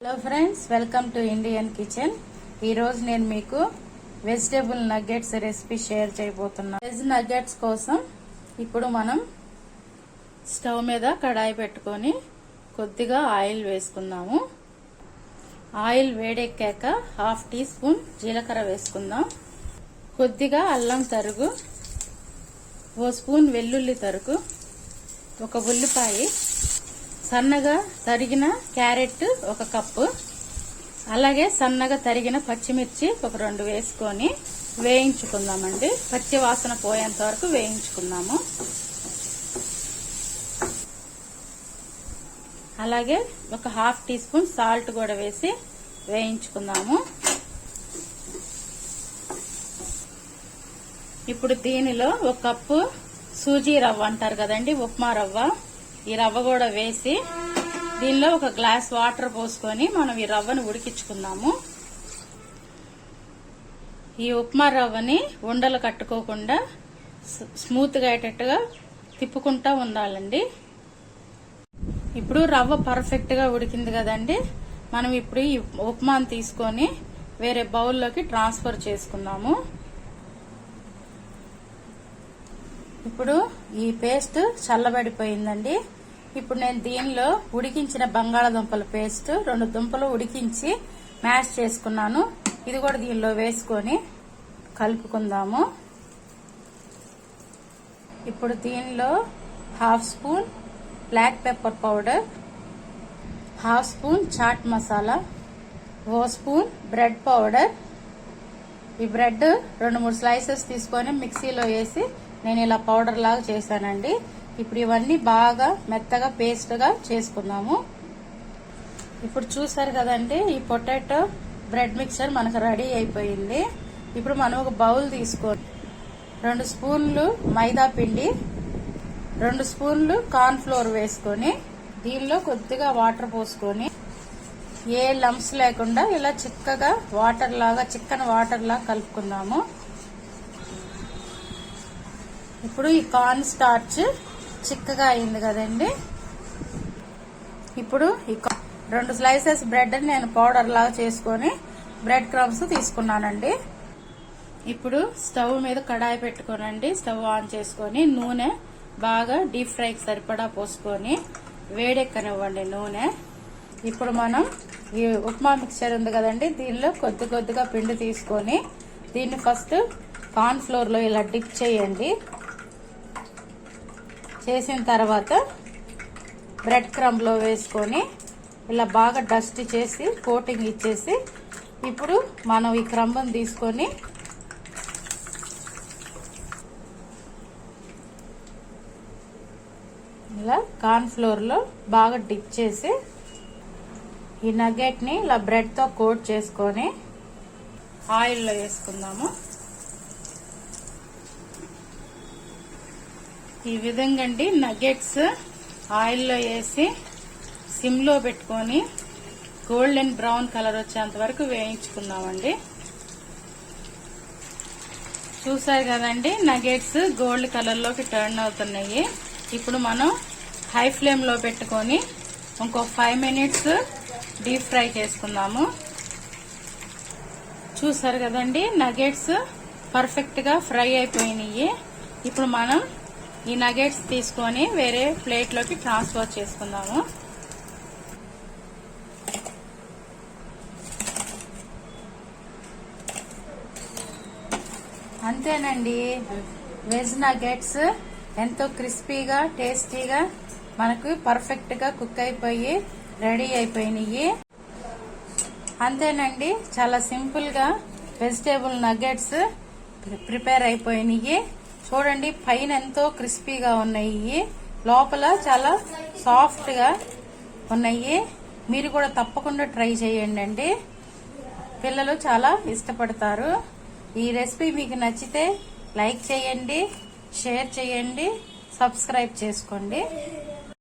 Hello friends, welcome to Indian kitchen. ఈరోజు నేను మీకు వెజిటేబుల్ నగ్గెట్స్ రెసిపీ షేర్ చేయబోతున్నాను. వెజ్ నగ్గెట్స్ కోసం ఇప్పుడు మనం స్టవ్ మీద కడాయి పెట్టుకొని కొద్దిగా ఆయిల్ వేసుకుందాము. ఆయిల్ వేడెక్కాక 1/2 టీ స్పూన్ జీలకర్ర వేసుకుందాం. కొద్దిగా అల్లం తరుగు, 1 స్పూన్ వెల్లుల్లి తరుగు, 1 ఉల్లిపాయ, సన్నగా తరిగిన క్యారెట్ 1 కప్పు, అలాగే సన్నగా తరిగిన పచ్చిమిర్చి 2 వేసుకొని వేయించుకుందామండి. పచ్చి వాసన పోయేంత వరకు వేయించుకుందాము. అలాగే 1/2 టీ స్పూన్ సాల్ట్ కూడా వేసి వేయించుకుందాము. ఇప్పుడు దీనిలో 1 కప్పు సూజీ రవ్వ అంటారు కదండి, ఉప్మా రవ్వ, ఈ రవ్వ కూడా వేసి దీనిలో 1 గ్లాస్ వాటర్ పోసుకొని మనం ఈ రవ్వను ఉడికించుకుందాము. ఈ ఉప్మా రవ్వని ఉండలు కట్టుకోకుండా స్మూత్ గా అయ్యేటట్టుగా తిప్పుకుంటా ఉండాలండి. ఇప్పుడు రవ్వ పర్ఫెక్ట్ గా ఉడికింది కదండి. మనం ఇప్పుడు ఈ ఉప్మాను తీసుకొని వేరే బౌల్లోకి ట్రాన్స్ఫర్ చేసుకుందాము. ఇప్పుడు ఈ పేస్ట్ చల్లబడిపోయిందండి. ఇప్పుడు నేను దీనిలో ఉడికించిన బంగాళాదుంపల పేస్ట్ 2 దుంపలు ఉడికించి మ్యాష్ చేసుకున్నాను. ఇది కూడా దీనిలో వేసుకొని కలుపుకుందాము. ఇప్పుడు దీనిలో 1/2 spoon black pepper powder, 1/2 spoon chaat masala, 1 spoon bread powder. ఈ బ్రెడ్ 2-3 స్లైసెస్ తీసుకొని మిక్సీలో వేసి నేను ఇలా పౌడర్ లాగా చేశానండి. ఇప్పుడు ఇవన్నీ బాగా మెత్తగా పేస్ట్ గా చేసుకుందాము. ఇప్పుడు చూసారు కదండి, ఈ పొటాటో బ్రెడ్ మిక్చర్ మనకు రెడీ అయిపోయింది. ఇప్పుడు మనం ఒక బౌల్ తీసుకొని 2 స్పూన్లు మైదా పిండి, 2 స్పూన్లు కార్న్ ఫ్లోర్ వేసుకొని దీనిలో కొద్దిగా వాటర్ పోసుకొని ఏ లంప్స్ లేకుండా ఇలా చిక్కగా చిక్కని వాటర్ లాగా కలుపుకుందాము. ఇప్పుడు ఈ కార్న్ స్టార్చ్ చిక్కగా అయింది కదండి. ఇప్పుడు ఈ 2 స్లైసెస్ బ్రెడ్ నేను పౌడర్ లాగా చేసుకొని బ్రెడ్ క్రమ్స్ తీసుకున్నానండి. ఇప్పుడు స్టవ్ మీద కడాయి పెట్టుకోనండి. స్టవ్ ఆన్ చేసుకొని నూనె బాగా డీప్ ఫ్రైకి సరిపడా పోసుకొని వేడెక్కనివ్వండి నూనె. ఇప్పుడు మనం ఈ ఉప్మా మిక్చర్ ఉంది కదండి, దీనిలో కొద్దిగా పిండి తీసుకొని దీన్ని ఫస్ట్ కార్న్ ఫ్లోర్ లో ఇలా డిప్ చేయండి. చేసిన తర్వాత బ్రెడ్ క్రమ్ లో వేసుకొని ఇలా బాగా డస్ట్ చేసి కోటింగ్ ఇచ్చేసి ఇప్పుడు మనం ఈ క్రమ్ని తీసుకొని ఇలా కార్న్ ఫ్లోర్ లో బాగా డిప్ చేసి ఈ నగ్గెట్ ని ఇలా బ్రెడ్ తో కోట్ చేసుకొని ఆయిల్లో వేసుకుందాము. ఈ విధంగా అండి నగ్గెట్స్ ఆయిల్లో వేసి సిమ్ లో పెట్టుకొని గోల్డెన్ బ్రౌన్ కలర్ వచ్చేంత వరకు వేయించుకుందామండి. చూసారు కదండి, నగ్గెట్స్ గోల్డ్ కలర్ లోకి టర్న్ అవుతున్నాయి. ఇప్పుడు మనం హై ఫ్లేమ్ లో పెట్టుకొని ఇంకో 5 మినిట్స్ డీప్ ఫ్రై చేసుకుందాము. చూసారు కదండి, నగ్గెట్స్ పర్ఫెక్ట్ గా ఫ్రై అయిపోయినాయి. ఇప్పుడు మనం ఈ నగ్గెట్స్ తీసుకొని వేరే ప్లేట్ లోకి ట్రాన్స్ఫర్ చేసుకుందాము. అంతేనండి, వెజ్ నగ్గెట్స్ ఎంతో క్రిస్పీగా టేస్టీగా మనకు పర్ఫెక్ట్ గా కుక్ అయిపోయి రెడీ అయిపోయినాయి. అంతేనండి, చాలా సింపుల్ గా వెజిటేబుల్ నగ్గెట్స్ ప్రిపేర్ అయిపోయినాయి. చూడండి, పైన ఎంతో క్రిస్పీగా ఉన్నాయి, లోపల చాలా సాఫ్ట్ గా ఉన్నాయి. మీరు కూడా తప్పకుండా ట్రై చేయండి. పిల్లలు చాలా ఇష్టపడతారు. ఈ రెసిపీ మీకు నచ్చితే లైక్ చేయండి, షేర్ చేయండి, సబ్స్క్రైబ్ చేసుకోండి.